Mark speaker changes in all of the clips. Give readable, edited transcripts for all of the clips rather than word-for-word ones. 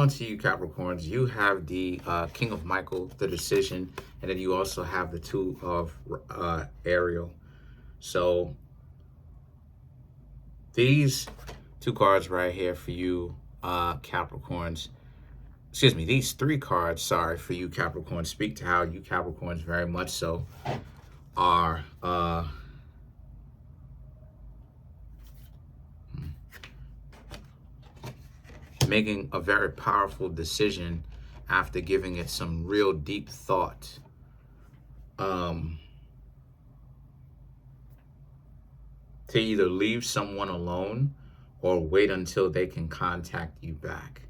Speaker 1: On to you, Capricorns. You have the King of Michael, the Decision, and then you also have the Two of Ariel. So these two cards right here for you, Capricorns. Excuse me, these three cards, sorry, for you, Capricorns, speak to how you, Capricorns, very much so are making a very powerful decision after giving it some real deep thought. To either leave someone alone or wait until they can contact you back.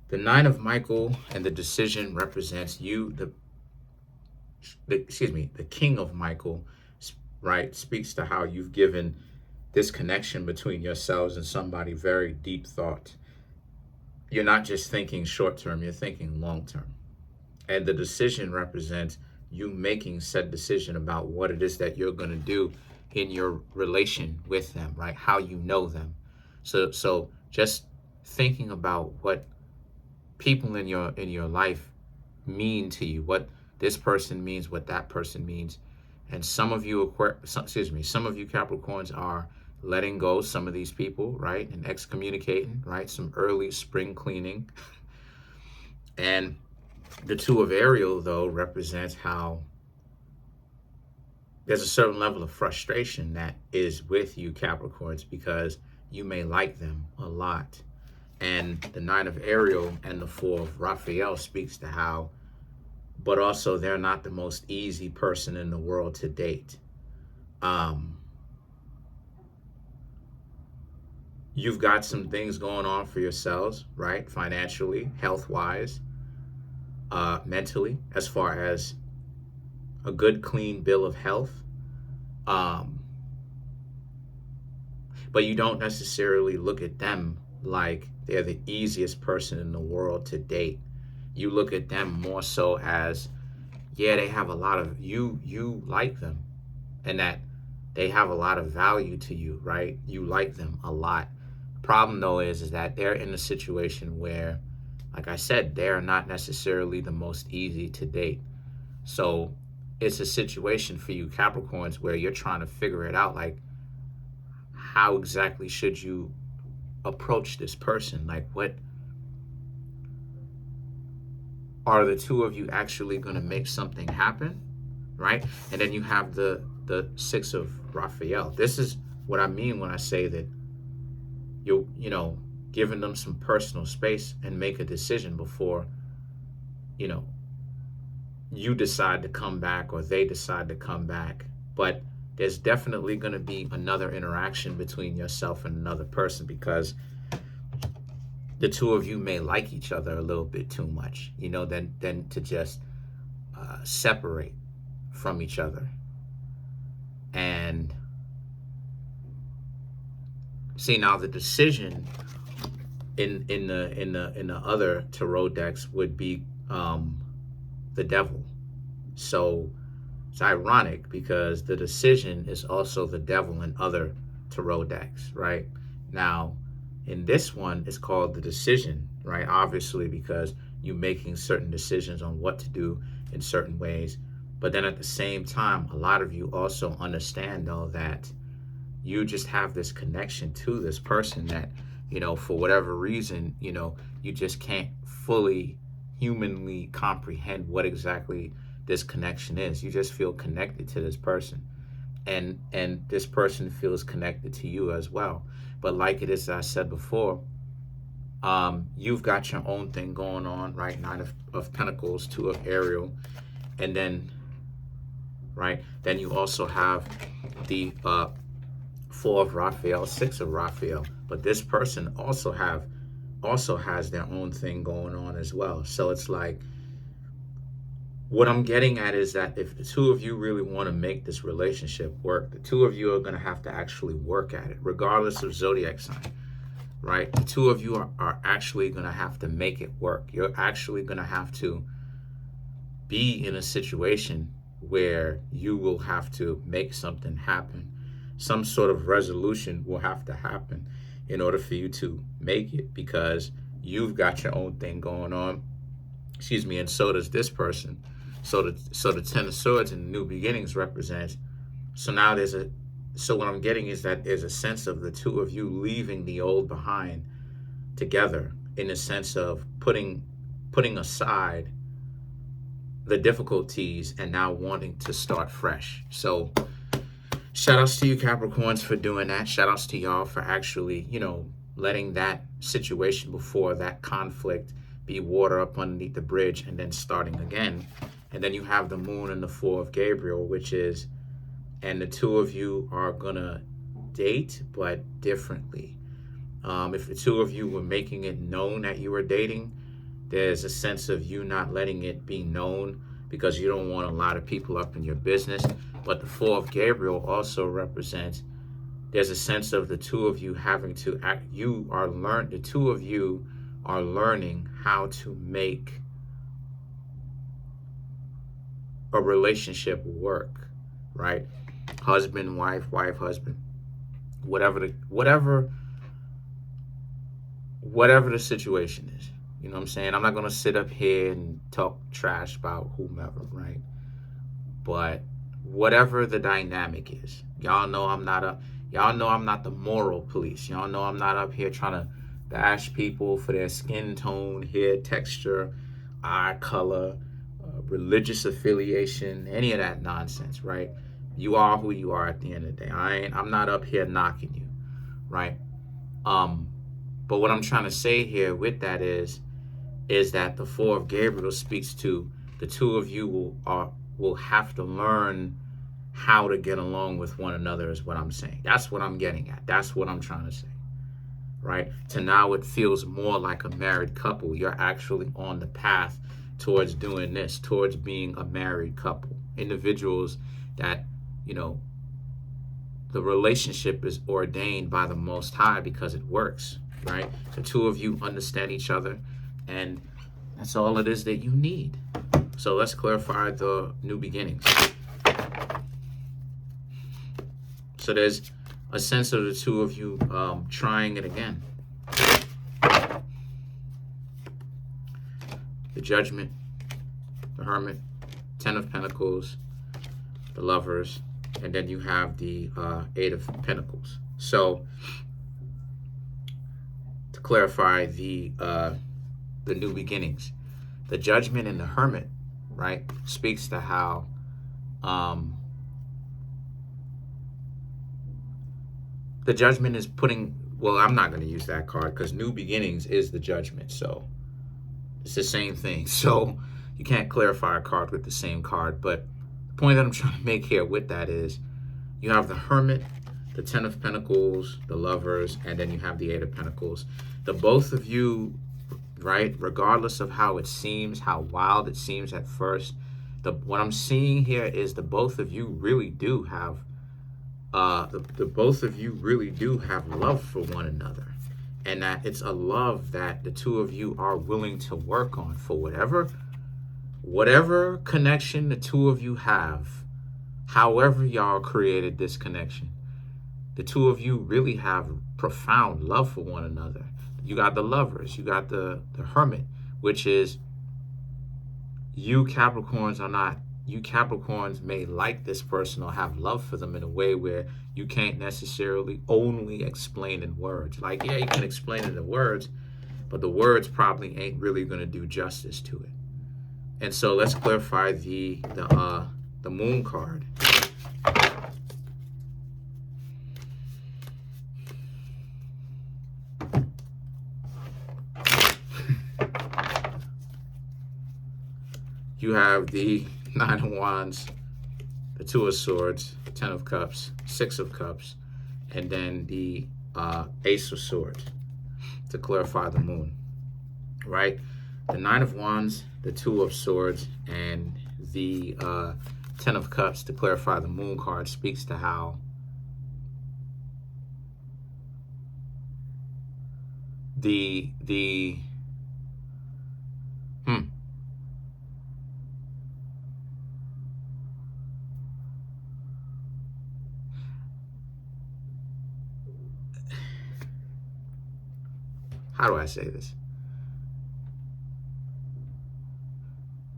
Speaker 1: The Nine of Michael and the Decision represents you, the King of Michael, right? Speaks to how you've given this connection between yourselves and somebody very deep thought. You're not just thinking short term, you're thinking long term. And the Decision represents you making said decision about what it is that you're going to do in your relation with them, right? How you know them. So just thinking about what people in your life mean to you, what this person means, what that person means. And some of you Capricorns are letting go some of these people, right? And excommunicating, right? Some early spring cleaning. And the Two of Ariel, though, represents how there's a certain level of frustration that is with you, Capricorns, because you may like them a lot. And the Nine of Ariel and the Four of Raphael speaks to how, but also they're not the most easy person in the world to date. You've got some things going on for yourselves, right? Financially, health-wise, mentally, as far as a good, clean bill of health. But you don't necessarily look at them like they're the easiest person in the world to date. You look at them more so as, yeah, they have a lot of, you like them, and that they have a lot of value to you, right? You like them a lot. The problem, though, is that they're in a situation where, like I said, they're not necessarily the most easy to date. So it's a situation for you, Capricorns, where you're trying to figure it out, like, how exactly should you approach this person? Like, what are the two of you actually going to make something happen, right? And then you have the Six of Raphael. This is what I mean when I say that you giving them some personal space and make a decision before you decide to come back or they decide to come back. But there's definitely going to be another interaction between yourself and another person, because the two of you may like each other a little bit too much, than to just separate from each other. And see, now the Decision in the other tarot decks would be the Devil. So it's ironic because the Decision is also the Devil in other tarot decks, right? Now, in this one, it's called the Decision, right? Obviously, because you're making certain decisions on what to do in certain ways. But then at the same time, a lot of you also understand, though, that you just have this connection to this person that, for whatever reason, you just can't fully humanly comprehend what exactly this connection is. You just feel connected to this person, and this person feels connected to you as well. But like it is, as I said before, you've got your own thing going on, right? Nine of Pentacles, Two of Ariel, and then, right, then you also have the Four of Raphael, Six of Raphael. But this person also has their own thing going on as well. So it's like, what I'm getting at is that if the two of you really want to make this relationship work, the two of you are going to have to actually work at it, regardless of zodiac sign, right? The two of you are actually going to have to make it work. You're actually going to have to be in a situation where you will have to make something happen. Some sort of resolution will have to happen in order for you to make it, because you've got your own thing going on. Excuse me, and so does this person. So the Ten of Swords and New Beginnings represents. So now there's a. So what I'm getting is that there's a sense of the two of you leaving the old behind together, in the sense of putting aside the difficulties and now wanting to start fresh. So shout outs to you Capricorns for doing that. Shout outs to y'all for actually, letting that situation before that conflict be water up underneath the bridge and then starting again. And then you have the moon and the Four of Gabriel, which is, and the two of you are gonna date, but differently. If the two of you were making it known that you were dating, there's a sense of you not letting it be known because you don't want a lot of people up in your business. But the Four of Gabriel also represents, there's a sense of the two of you having to act. The two of you are learning how to make a relationship work, right? Husband, wife, wife, husband, whatever the situation is. You know what I'm saying? I'm not going to sit up here and talk trash about whomever, right? But whatever the dynamic is, y'all know I'm not the moral police. Y'all know I'm not up here trying to bash people for their skin tone, hair texture, eye color, religious affiliation, any of that nonsense, right? You are who you are at the end of the day. I'm not up here knocking you, right? But what I'm trying to say here with that is that the Four of Gabriel speaks to the two of you will have to learn how to get along with one another, is what I'm saying. That's what I'm getting at. That's what I'm trying to say, right? To now it feels more like a married couple. You're actually on the path towards doing this, towards being a married couple. Individuals that, the relationship is ordained by the Most High because it works, right? The two of you understand each other, and that's all it is that you need. So let's clarify the New Beginnings. So there's a sense of the two of you trying it again. The Judgment, the Hermit, Ten of Pentacles, the Lovers, and then you have the Eight of Pentacles. So to clarify the New Beginnings, the Judgment and the Hermit, right, speaks to how the Judgment is putting, well, I'm not going to use that card because New Beginnings is the Judgment, so it's the same thing. So you can't clarify a card with the same card. But the point that I'm trying to make here with that is you have the Hermit, the Ten of Pentacles, the Lovers, and then you have the Eight of Pentacles. The both of you, right, regardless of how it seems, how wild it seems at first, what I'm seeing here is the both of you really do have the both of you really do have love for one another, and that it's a love that the two of you are willing to work on for whatever connection the two of you have. However y'all created this connection, the two of you really have profound love for one another. You got the Lovers, you got the Hermit, which is you Capricorns may like this person or have love for them in a way where you can't necessarily only explain in words. Like, yeah, you can explain it in words, but the words probably ain't really going to do justice to it. And so let's clarify the Moon card. You have the Nine of Wands, the Two of Swords, Ten of Cups, Six of Cups, and then the Ace of Swords to clarify the Moon, right? The Nine of Wands, the Two of Swords, and the Ten of Cups to clarify the Moon card speaks to how how do I say this?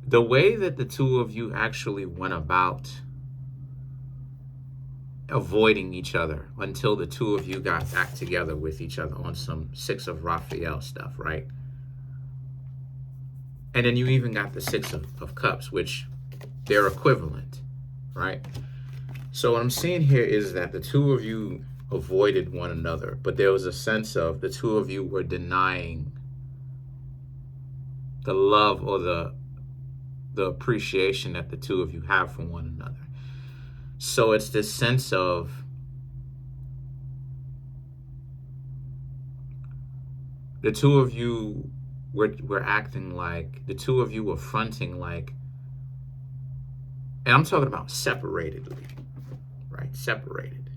Speaker 1: the way that the two of you actually went about avoiding each other until the two of you got back together with each other on some Six of Raphael stuff, right? And then you even got the Six of Cups, which they're equivalent, right? So what I'm seeing here is that the two of you avoided one another, but there was a sense of the two of you were denying the love or the appreciation that the two of you have for one another. So it's this sense of the two of you were acting like, the two of you were fronting like, and I'm talking about separatedly, right? Separated.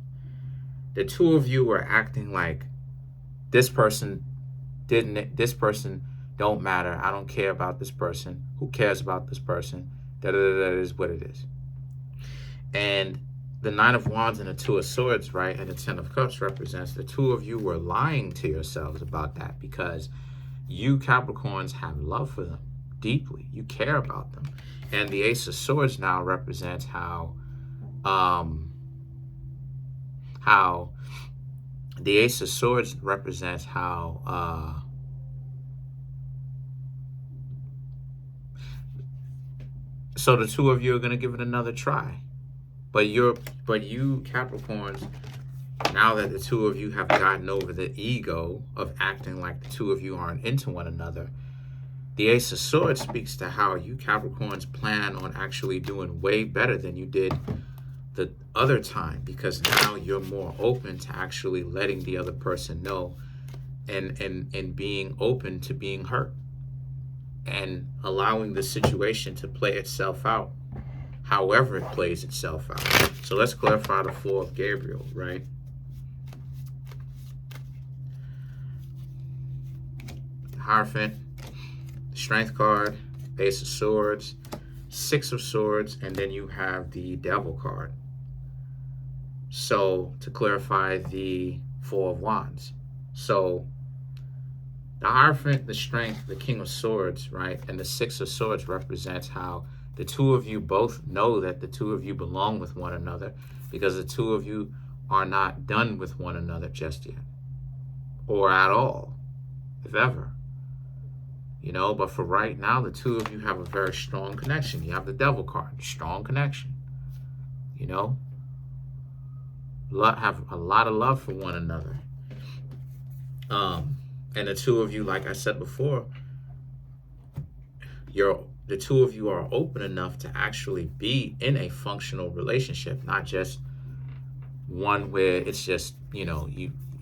Speaker 1: The two of you were acting like this person don't matter. I don't care about this person. Who cares about this person? That is what it is. And the Nine of Wands and the Two of Swords, right, and the Ten of Cups represents the two of you were lying to yourselves about that, because you Capricorns have love for them deeply. You care about them. And the Ace of Swords now represents how the Ace of Swords represents how so the two of you are going to give it another try. But you Capricorns, now that the two of you have gotten over the ego of acting like the two of you aren't into one another, the Ace of Swords speaks to how you Capricorns plan on actually doing way better than you did the other time, because now you're more open to actually letting the other person know and being open to being hurt and allowing the situation to play itself out however it plays itself out. So let's clarify the Four of Gabriel, right? Hierophant, Strength card, Ace of Swords, Six of Swords, and then you have the Devil card. So to clarify the Four of Wands. So the Hierophant, the Strength, the King of Swords, right, and the Six of Swords represents how the two of you both know that the two of you belong with one another, because the two of you are not done with one another just yet, or at all, if ever. You know, but for right now, the two of you have a very strong connection. You have the Devil card, strong connection. You know, have a lot of love for one another. And the two of you, like I said before, the two of you are open enough to actually be in a functional relationship, not just one where it's just, you know,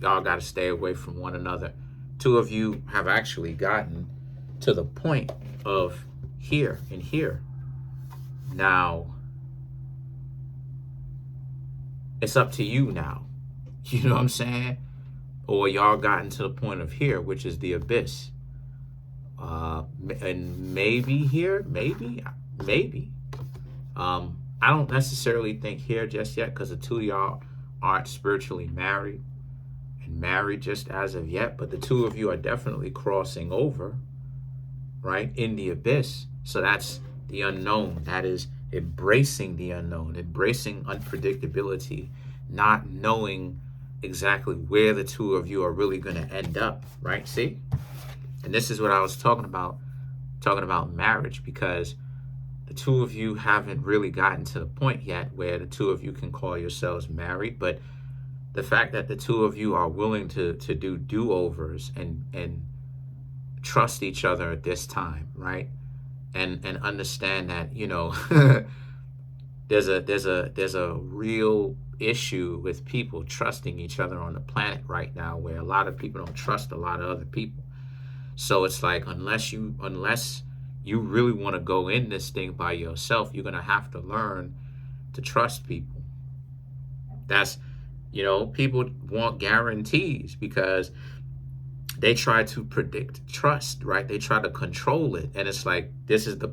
Speaker 1: y'all got to stay away from one another. Two of you have actually gotten to the point of here and here. Now, it's up to you now. You know what I'm saying? Or y'all gotten to the point of here, which is the abyss. And maybe here, maybe. I don't necessarily think here just yet, because the two of y'all aren't spiritually married just as of yet, but the two of you are definitely crossing over, right, in the abyss. So that's the unknown. That is embracing the unknown, embracing unpredictability, not knowing exactly where the two of you are really going to end up, right? See? And this is what I was talking about marriage, because the two of you haven't really gotten to the point yet where the two of you can call yourselves married. But the fact that the two of you are willing to do do-overs and trust each other at this time, right? And understand that, you know, there's a real issue with people trusting each other on the planet right now, where a lot of people don't trust a lot of other people. So it's like, unless you really want to go in this thing by yourself, you're going to have to learn to trust people. That's, you know, people want guarantees because they try to predict trust, right? They try to control it. And it's like, this is the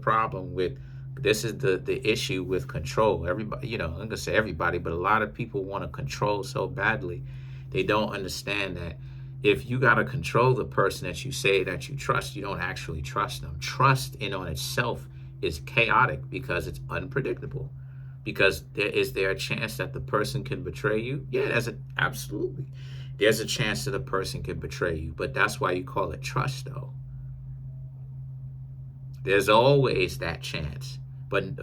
Speaker 1: issue with control. Everybody, you know, I'm going to say everybody, but a lot of people want to control so badly. They don't understand that if you got to control the person that you say that you trust, you don't actually trust them. Trust in on itself is chaotic because it's unpredictable. Because is there a chance that the person can betray you? Yeah, absolutely. There's a chance that a person can betray you, but that's why you call it trust, though. There's always that chance. But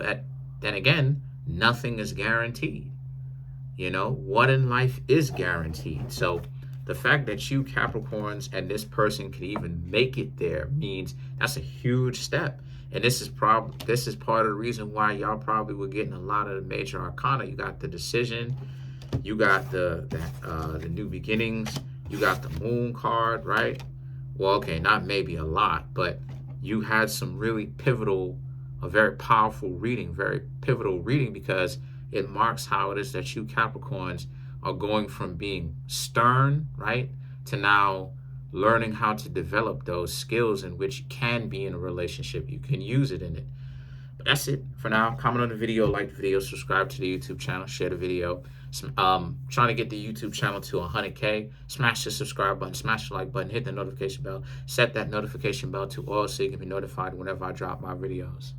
Speaker 1: then again, nothing is guaranteed. You know, what in life is guaranteed? So the fact that you Capricorns and this person could even make it there means that's a huge step. And this is part of the reason why y'all probably were getting a lot of the major arcana. You got the decision, you got the new beginnings, you got the moon card, right? Well, okay, not maybe a lot, but you had some really pivotal, a very powerful reading, very pivotal reading, because it marks how it is that you Capricorns are going from being stern, right, to now learning how to develop those skills in which you can be in a relationship. You can use it in it. But that's it for now. Comment on the video, like the video, subscribe to the YouTube channel, share the video. Trying to get the YouTube channel to 100K. Smash the subscribe button, smash the like button, hit the notification bell. Set that notification bell to all so you can be notified whenever I drop my videos.